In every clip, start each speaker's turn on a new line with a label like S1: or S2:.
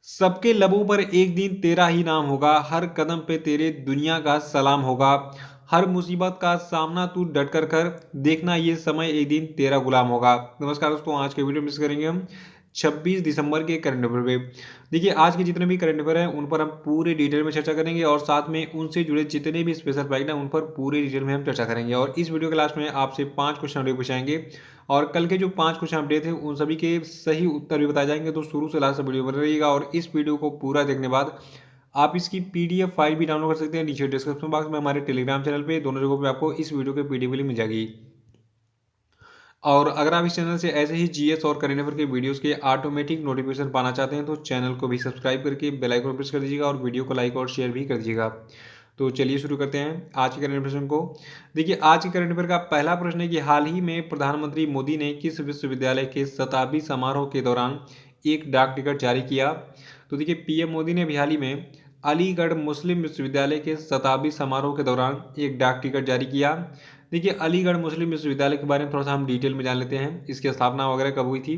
S1: सबके लबों पर एक दिन तेरा ही नाम होगा, हर कदम पे तेरे दुनिया का सलाम होगा। हर मुसीबत का सामना तू डट कर कर, देखना ये समय एक दिन तेरा गुलाम होगा। नमस्कार दोस्तों, आज के वीडियो में डिस्कस करेंगे हम 26 दिसंबर के करंट अफेयर पे। देखिए, आज के जितने भी करंट अफेयर हैं उन पर हम पूरे डिटेल में चर्चा करेंगे और साथ में उनसे जुड़े जितने भी स्पेशल फैक्ट हैं उन पर पूरे डिटेल में हम चर्चा करेंगे। और इस वीडियो के लास्ट में आपसे 5 क्वेश्चन पूछाएंगे और कल के जो 5 क्वेश्चन अपडेट थे उन सभी के सही उत्तर भी बताए जाएंगे। तो शुरू से लास्ट तक वीडियो बने रहिएगा और इस वीडियो को पूरा देखने बाद आप इसकी पीडीएफ फाइल भी डाउनलोड कर सकते हैं। नीचे डिस्क्रिप्शन बॉक्स में हमारे टेलीग्राम चैनल पे दोनों जगहों पे आपको इस वीडियो की पीडीएफ मिल जाएगी। और अगर आप इस चैनल से ऐसे ही जीएस और करंट अफेयर के वीडियोस के ऑटोमेटिक नोटिफिकेशन पाना चाहते हैं तो चैनल को भी सब्सक्राइब करके बेल आइकन प्रेस कर दीजिएगा और वीडियो को लाइक और शेयर भी कर दीजिएगा। तो चलिए शुरू करते हैं आज के करंट अफेयर को। देखिए, आज के करंट अफेयर का पहला प्रश्न है कि हाल ही में प्रधानमंत्री मोदी ने किस विश्वविद्यालय के शताब्दी समारोह के दौरान एक डाक टिकट जारी किया। तो देखिए, पीएम मोदी ने भी हाल ही में अलीगढ़ मुस्लिम विश्वविद्यालय के शताब्दी समारोह के दौरान एक डाक टिकट जारी किया। देखिए, अलीगढ़ मुस्लिम विश्वविद्यालय के बारे में थोड़ा सा हम डिटेल में जान लेते हैं, इसकी स्थापना वगैरह कब हुई थी।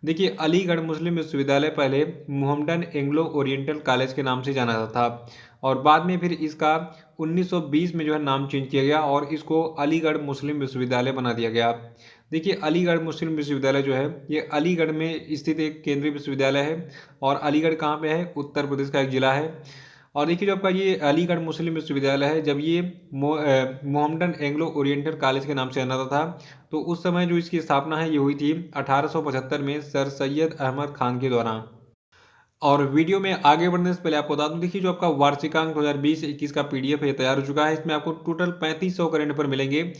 S1: देखिए, अलीगढ़ मुस्लिम विश्वविद्यालय पहले मोहम्मडन एंग्लो ओरिएंटल कॉलेज के नाम से जाना जाता था और बाद में फिर इसका 1920 में जो है नाम चेंज किया गया और इसको अलीगढ़ मुस्लिम विश्वविद्यालय बना दिया गया। देखिए, अलीगढ़ मुस्लिम विश्वविद्यालय जो है ये अलीगढ़ में स्थित एक केंद्रीय विश्वविद्यालय है और अलीगढ़ कहाँ पे है, उत्तर प्रदेश का एक जिला है। और देखिए, जो आपका ये अलीगढ़ मुस्लिम विश्वविद्यालय है, जब ये मोहम्मडन एंग्लो ओरिएंटल कॉलेज के नाम से जाना था तो उस समय जो इसकी स्थापना है ये हुई थी 1875 में सर सैयद अहमद खान के द्वारा। और वीडियो में आगे बढ़ने से पहले आपको बता दूं, देखिए जो आपका वार्षिकांक 2020-21 का पीडीएफ है तैयार हो चुका है। इसमें आपको टोटल 3500 करंट पर मिलेंगे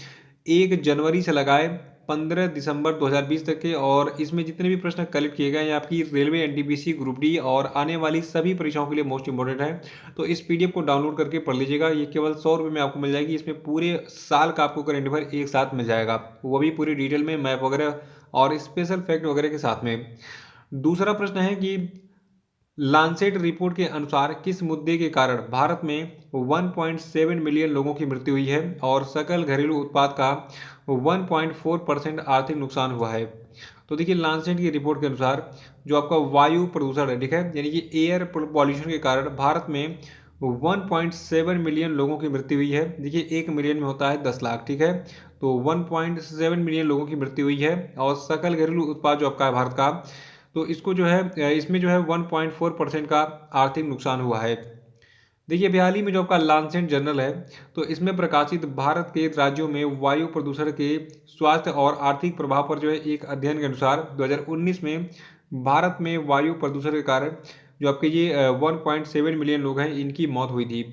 S1: 1 जनवरी से लगाए 15 दिसंबर 2020 तक के। और इसमें जितने भी प्रश्न कलेक्ट किए गए हैं आपकी रेलवे, एनटीपीसी, ग्रुप डी और आने वाली सभी परीक्षाओं के लिए मोस्ट इंपॉर्टेंट है। तो इस पीडीएफ को डाउनलोड करके पढ़ लीजिएगा, ये केवल 100 रुपये में आपको मिल जाएगी। इसमें पूरे साल का आपको करंट अफेयर एक साथ मिल जाएगा, वो भी पूरी डिटेल में, मैप वगैरह और स्पेशल फैक्ट वगैरह के साथ में। दूसरा प्रश्न है कि लांसेट रिपोर्ट के अनुसार किस मुद्दे के कारण भारत में 1.7 मिलियन लोगों की मृत्यु हुई है और सकल घरेलू उत्पाद का 1.4% आर्थिक नुकसान हुआ है। तो देखिए, लांसेट की रिपोर्ट के अनुसार जो आपका वायु प्रदूषण है, ठीक है, यानी कि एयर पॉल्यूशन के कारण भारत में 1.7 मिलियन लोगों की मृत्यु हुई है। देखिए, 1 मिलियन में होता है 10 लाख, ठीक है, तो 1.7 मिलियन लोगों की मृत्यु हुई है। और सकल घरेलू उत्पाद जो आपका है भारत का, तो इसको जो है इसमें जो है 1.4% का आर्थिक नुकसान हुआ है। देखिए, अभी हाल ही में जो आपका लांसेट जर्नल है तो इसमें प्रकाशित भारत के राज्यों में वायु प्रदूषण के स्वास्थ्य और आर्थिक प्रभाव पर जो है एक अध्ययन के अनुसार 2019 में भारत में वायु प्रदूषण के कारण जो आपके ये 1.7 मिलियन लोग हैं इनकी मौत हुई थी।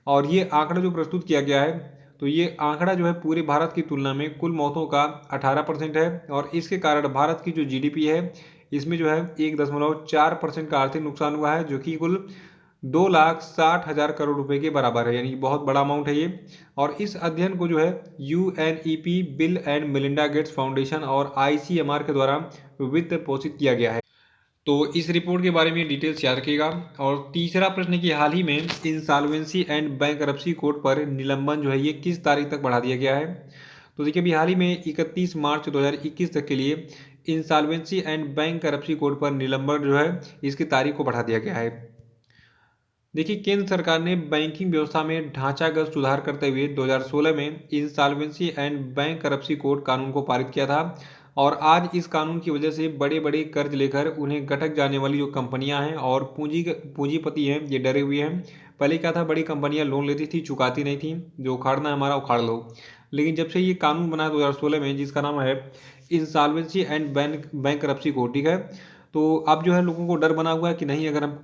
S1: और ये आंकड़ा जो प्रस्तुत किया गया है तो ये आंकड़ा जो है पूरे भारत की तुलना में कुल मौतों का 18% है। और इसके कारण भारत की जो जीडीपी है इसमें जो है 1.4% का आर्थिक नुकसान हुआ है, जो कि कुल 2,60,000 करोड़ रुपए के बराबर है, यानी बहुत बड़ा अमाउंट है ये। और इस अध्ययन को जो है UNEP, bill and Melinda Gates foundation और आईसीएमआर के द्वारा वित्त पोषित किया गया है। तो इस रिपोर्ट के बारे में डिटेल्स याद रखिएगा। और तीसरा प्रश्न है कि हाल ही में इंसॉल्वेंसी एंड बैंकरप्सी कोड पर निलंबन जो है ये किस तारीख तक बढ़ा दिया गया है। तो देखिए, अभी हाल ही में 31 मार्च 2021 तक के लिए इंसॉल्वेंसी एंड बैंकरप्सी कोड पर निलंबन जो है इसकी तारीख को बढ़ा दिया गया है। देखिए, केंद्र सरकार ने बैंकिंग व्यवस्था में ढांचागत सुधार करते हुए 2016 में इंसॉल्वेंसी एंड बैंकरप्सी कोड कानून को पारित किया था। और आज इस कानून की वजह से बड़े बड़े कर्ज लेकर उन्हें गटक जाने वाली जो कंपनियां हैं और पूंजीपति हैं ये डरे हुए हैं। पहले क्या था, बड़ी कंपनियां लोन लेती थी, चुकाती नहीं थी, जो उखाड़ना है हमारा उखाड़ लो। लेकिन जब से ये कानून बना 2016 में, जिसका नाम है इंसॉल्वेंसी एंड बैंकरप्सी कोड, ठीक है, तो अब जो है लोगों को डर बना हुआ है कि नहीं, अगर हम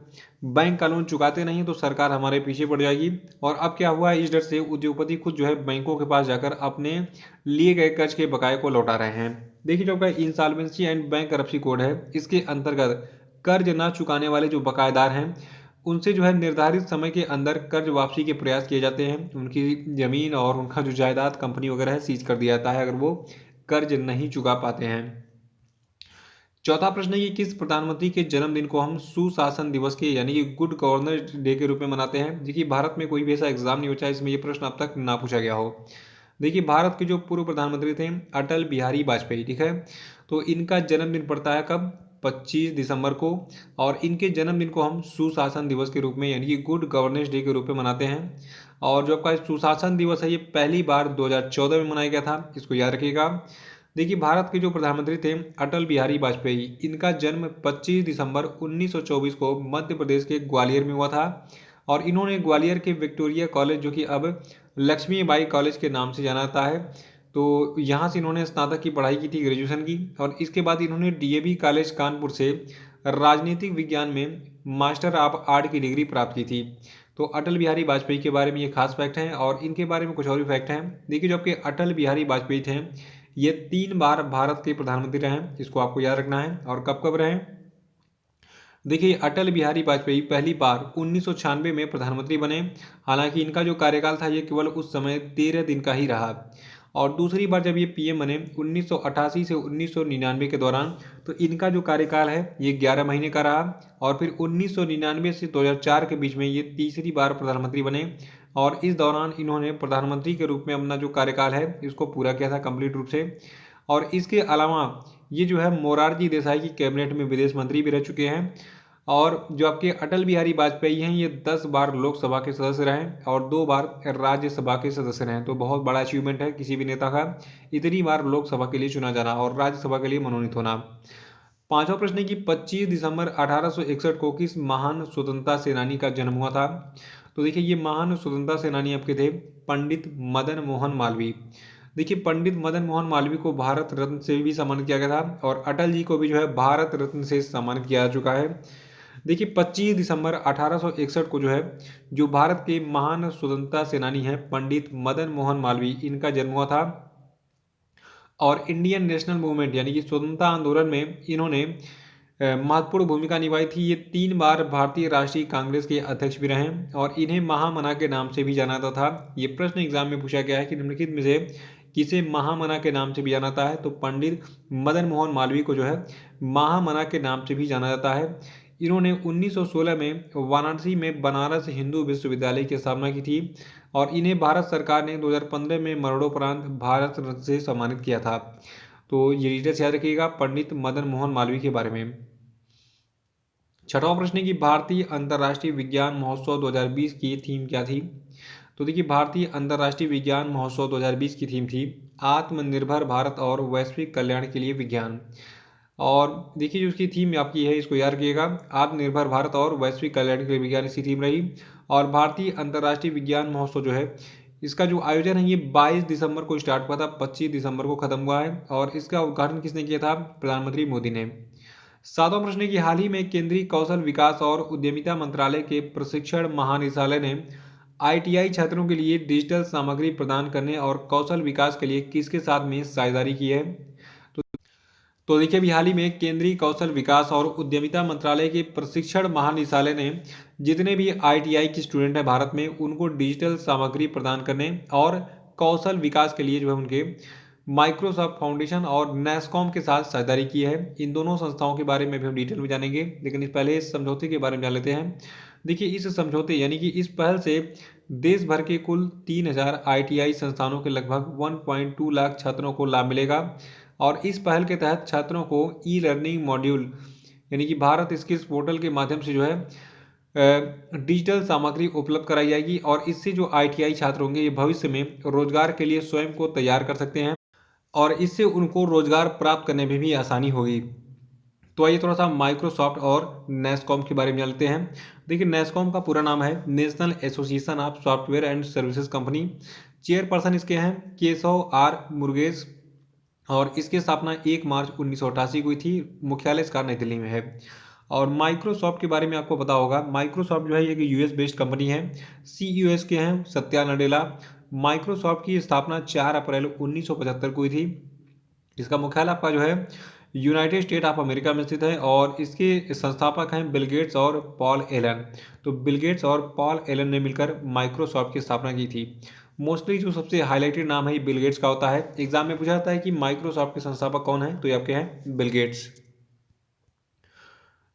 S1: बैंक का लोन चुकाते नहीं तो सरकार हमारे पीछे पड़ जाएगी। और अब क्या हुआ है, इस डर से उद्योगपति खुद जो है बैंकों के पास जाकर अपने लिए गए कर्ज के बकाये को लौटा रहे हैं। देखिए, जो आपका इंसॉल्वेंसी एंड बैंकरप्सी कोड है इसके अंतर्गत कर्ज न चुकाने वाले जो बकायेदार हैं उनसे जो है निर्धारित समय के अंदर कर्ज वापसी के प्रयास किए जाते हैं। उनकी जमीन और उनका जो जायदाद, कंपनी वगैरह है, सीज कर दिया जाता है अगर वो कर्ज नहीं चुका पाते हैं। चौथा प्रश्न है कि किस प्रधानमंत्री के जन्मदिन को हम सुशासन दिवस के यानी कि गुड गवर्नेंस डे के रूप में मनाते हैं। देखिए, भारत में कोई भी ऐसा एग्जाम नहीं बचा इसमें ये प्रश्न अब तक ना पूछा गया हो। देखिए, भारत के जो पूर्व प्रधानमंत्री थे अटल बिहारी वाजपेयी, ठीक है, तो इनका जन्मदिन पड़ता है कब, 25 दिसंबर को, और इनके जन्मदिन को हम सुशासन दिवस के रूप में यानी कि गुड गवर्नेंस डे के रूप में मनाते हैं। और जो आपका सुशासन दिवस है ये पहली बार 2014 में मनाया गया था, इसको याद रखिएगा। देखिए, भारत के जो प्रधानमंत्री थे अटल बिहारी वाजपेयी, इनका जन्म 25 दिसंबर 1924 को मध्य प्रदेश के ग्वालियर में हुआ था। और इन्होंने ग्वालियर के विक्टोरिया कॉलेज, जो कि अब लक्ष्मीबाई कॉलेज के नाम से जाना जाता है, तो यहाँ से इन्होंने स्नातक की पढ़ाई की थी, ग्रेजुएशन की। और इसके बाद इन्होंने डीएवी कॉलेज कानपुर से राजनीतिक विज्ञान में मास्टर ऑफ आर्ट की डिग्री प्राप्त की थी। तो अटल बिहारी वाजपेयी के बारे में ये खास फैक्ट हैं, और इनके बारे में कुछ और भी फैक्ट हैं। देखिए, जो आपके अटल बिहारी वाजपेयी थे ये 3 बार भारत के प्रधानमंत्री रहे, इसको आपको याद रखना है। और कब कब रहे? देखिए, अटल बिहारी वाजपेयी पहली बार 1996 में प्रधानमंत्री बने। हालांकि इनका जो कार्यकाल था ये केवल उस समय 13 दिन का ही रहा। और दूसरी बार जब ये पीएम बने 1988 से 1999 के दौरान, तो इनका जो कार्यकाल है ये 11 महीने का रहा। और फिर 1999 से 2004 के बीच में ये तीसरी बार प्रधानमंत्री बने, और इस दौरान इन्होंने प्रधानमंत्री के रूप में अपना जो कार्यकाल है इसको पूरा किया था कंप्लीट रूप से। और इसके अलावा ये जो है मोरारजी देसाई की कैबिनेट में विदेश मंत्री भी रह चुके हैं। और जो आपके अटल बिहारी वाजपेयी हैं ये 10 बार लोकसभा के सदस्य रहे और 2 बार राज्यसभा के सदस्य रहे। तो बहुत बड़ा अचीवमेंट है किसी भी नेता का, इतनी बार लोकसभा के लिए चुना जाना और राज्यसभा के लिए मनोनीत होना। पांचवा प्रश्न है कि 25 दिसंबर 1861 को किस महान स्वतंत्रता सेनानी का जन्म हुआ था? तो देखिए, ये महान स्वतंत्रता सेनानी आपके थे पंडित मदन मोहन मालवीय। देखिए, पंडित मदन मोहन मालवीय को भारत रत्न से भी सम्मानित किया गया था, और अटल जी को भी जो है भारत रत्न से सम्मानित किया जा चुका है। देखिए, 25 दिसंबर 1861 को जो है जो भारत के महान स्वतंत्रता सेनानी हैं पंडित मदन मोहन मालवीय, इनका जन्म हुआ था। और इंडियन नेशनल मूवमेंट यानी कि स्वतंत्रता आंदोलन में इन्होंने महत्वपूर्ण भूमिका निभाई थी। ये 3 बार भारतीय राष्ट्रीय कांग्रेस के अध्यक्ष भी रहे, और इन्हें महामना के नाम से भी जाना जाता था। ये प्रश्न एग्जाम में पूछा गया है कि निम्नलिखित में से किसे महामना के नाम से भी जाना जाता है? तो पंडित मदन मोहन मालवीय को जो है महामना के नाम से भी जाना जाता है। इन्होंने 1916 में वाराणसी में बनारस हिंदू विश्वविद्यालय की स्थापना की थी, और इन्हें भारत सरकार ने 2015 में मरणोपरांत भारत रत्न से सम्मानित किया था। तो ये डिटेल्स याद रखिएगा पंडित मदन मोहन मालवीय के बारे में। छठवां प्रश्न है कि भारतीय अंतर्राष्ट्रीय विज्ञान महोत्सव 2020 की थीम क्या थी? तो देखिए, भारतीय अंतर्राष्ट्रीय विज्ञान महोत्सव 2020 की थीम थी आत्मनिर्भर भारत और वैश्विक कल्याण के लिए विज्ञान। और देखिए, जो उसकी थीम आपकी है इसको याद रखिएगा, आत्मनिर्भर भारत और वैश्विक कल्याण के लिए विज्ञान इसकी थीम रही। और भारतीय अंतर्राष्ट्रीय विज्ञान महोत्सव जो है इसका जो आयोजन है ये 22 दिसंबर को स्टार्ट हुआ था, 25 दिसंबर को खत्म हुआ है, और इसका उद्घाटन किसने किया था? प्रधानमंत्री मोदी ने। सातवां प्रश्न है कि हाल ही में केंद्रीय कौशल विकास और उद्यमिता मंत्रालय के प्रशिक्षण महानिदेशालय ने आईटीआई छात्रों के लिए डिजिटल सामग्री प्रदान करने और कौशल विकास के लिए किसके साथ में साझेदारी की है? तो देखिए, अभी हाल ही में केंद्रीय कौशल विकास और उद्यमिता मंत्रालय के प्रशिक्षण महानिदेशालय ने जितने भी आईटीआई के स्टूडेंट हैं भारत में उनको डिजिटल सामग्री प्रदान करने और कौशल विकास के लिए जो है उनके माइक्रोसॉफ्ट फाउंडेशन और नेस्कॉम के साथ साझेदारी की है। इन दोनों संस्थाओं के बारे में भी हम डिटेल में जानेंगे, लेकिन इस पहले इस समझौते के बारे में जान लेते हैं। देखिए, इस समझौते यानी कि इस पहल से देश भर के कुल 3000 आईटीआई संस्थानों के लगभग 1.2 लाख छात्रों को लाभ मिलेगा। और इस पहल के तहत छात्रों को ई लर्निंग मॉड्यूल यानी कि भारत स्किल्स पोर्टल के माध्यम से जो है डिजिटल सामग्री उपलब्ध कराई जाएगी, और इससे जो आईटीआई छात्र होंगे ये भविष्य में रोजगार के लिए स्वयं को तैयार कर सकते हैं, और इससे उनको रोजगार प्राप्त करने में भी आसानी होगी। तो आइए थोड़ा सा माइक्रोसॉफ्ट और नेस्कॉम के बारे में जानते हैं। देखिए, नेस्कॉम का पूरा नाम है national association of software and services company. Chairperson इसके हैं केशव आर मुरुगेश, और इसकी स्थापना 1 मार्च 1988 को हुई थी। मुख्यालय इसका नई दिल्ली में है। और माइक्रोसॉफ्ट के बारे में आपको पता होगा, माइक्रोसॉफ्ट जो है एक यूएस बेस्ड कंपनी है। सीईओ के हैं सत्या नडेला। माइक्रोसॉफ्ट की स्थापना 4 अप्रैल 1975 को हुई थी। इसका मुख्यालय आपका जो है यूनाइटेड स्टेट ऑफ अमेरिका में स्थित है, और इसके संस्थापक हैं बिल गेट्स और पॉल एलन। तो बिल गेट्स और पॉल एलन ने मिलकर माइक्रोसॉफ्ट की स्थापना की थी। मोस्टली जो सबसे हाईलाइटेड नाम है बिल गेट्स का होता है। एग्जाम में पूछा जाता है कि माइक्रोसॉफ्ट के संस्थापक कौन है, तो ये आपके हैं बिल गेट्स।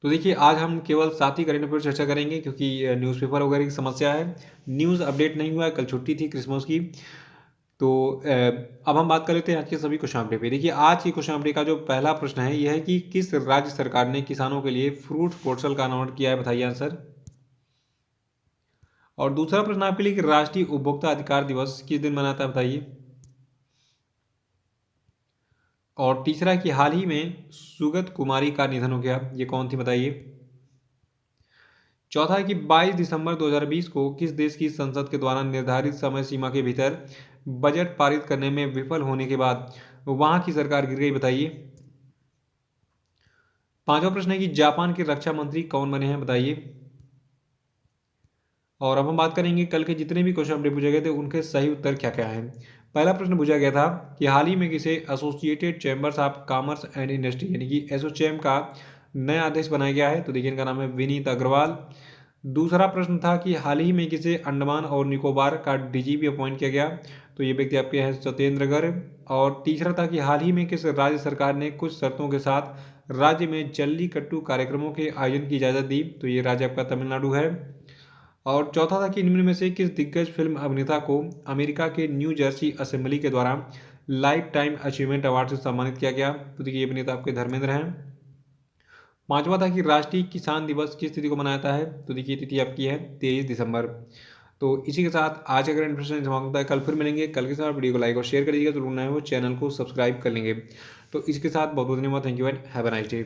S1: तो देखिए, आज हम केवल 7 ही करंट अफेयर चर्चा करेंगे, क्योंकि न्यूज़पेपर वगैरह की समस्या है, न्यूज़ अपडेट नहीं हुआ है, कल छुट्टी थी क्रिसमस की। तो अब हम बात कर लेते हैं आज के सभी क्वेश्चन पेपर पे। देखिए आज की क्वेश्चन पेपर का जो पहला प्रश्न है यह है कि किस राज्य सरकार ने किसानों के लिए फ्रूट पोर्टल का अनावरण किया है, बताइए आंसर। और दूसरा प्रश्न आपके लिए कि राष्ट्रीय उपभोक्ता अधिकार दिवस किस दिन मनाता है, बताइए। और तीसरा कि हाल ही में सुगत कुमारी का निधन हो गया, ये कौन थी, बताइए। चौथा है कि 22 दिसंबर 2020 को किस देश की संसद के द्वारा निर्धारित समय सीमा के भीतर बजट पारित करने में विफल होने के बाद वहां की सरकार गिर गई, बताइए। पांचवा प्रश्न है कि जापान के रक्षा मंत्री कौन बने हैं, बताइए। और अब हम बात करेंगे कल के जितने भी क्वेश्चन हमने पूछे गए थे उनके सही उत्तर क्या क्या हैं। पहला प्रश्न पूछा गया था कि हाल ही में किसे associated chambers of commerce and industry यानी कि एसोचैम का नया अध्यक्ष बनाया गया है, तो देखिए इनका नाम है विनीत अग्रवाल। दूसरा प्रश्न था कि हाल ही में किसे अंडमान और निकोबार का डीजीपी अपॉइंट किया गया, तो ये व्यक्ति आपके हैं सत्येंद्र गर्ग। और तीसरा था कि हाल ही में किस राज्य सरकार ने कुछ शर्तों के साथ राज्य में जल्लीकट्टू कार्यक्रमों के आयोजन की इजाज़त दी, तो ये राज्य आपका तमिलनाडु है। और चौथा था कि इनमें में से किस दिग्गज फिल्म अभिनेता को अमेरिका के न्यू जर्सी असेंबली के द्वारा लाइफ टाइम अचीवमेंट अवार्ड से सम्मानित किया गया, तो देखिए ये अभिनेता आपके धर्मेंद्र हैं। पांचवा था कि राष्ट्रीय किसान दिवस किस तिथि को मनाया जाता है, तो देखिए तिथि आपकी है 23 दिसंबर। तो इसी के साथ आज का करंट प्रश्न समाप्त होता है। कल फिर मिलेंगे, कल के साथ वीडियो को लाइक और शेयर कर दीजिएगा, तो नया है वो चैनल को सब्सक्राइब कर लेंगे। तो इसके साथ बहुत बहुत धन्यवाद, thank you and have a nice day.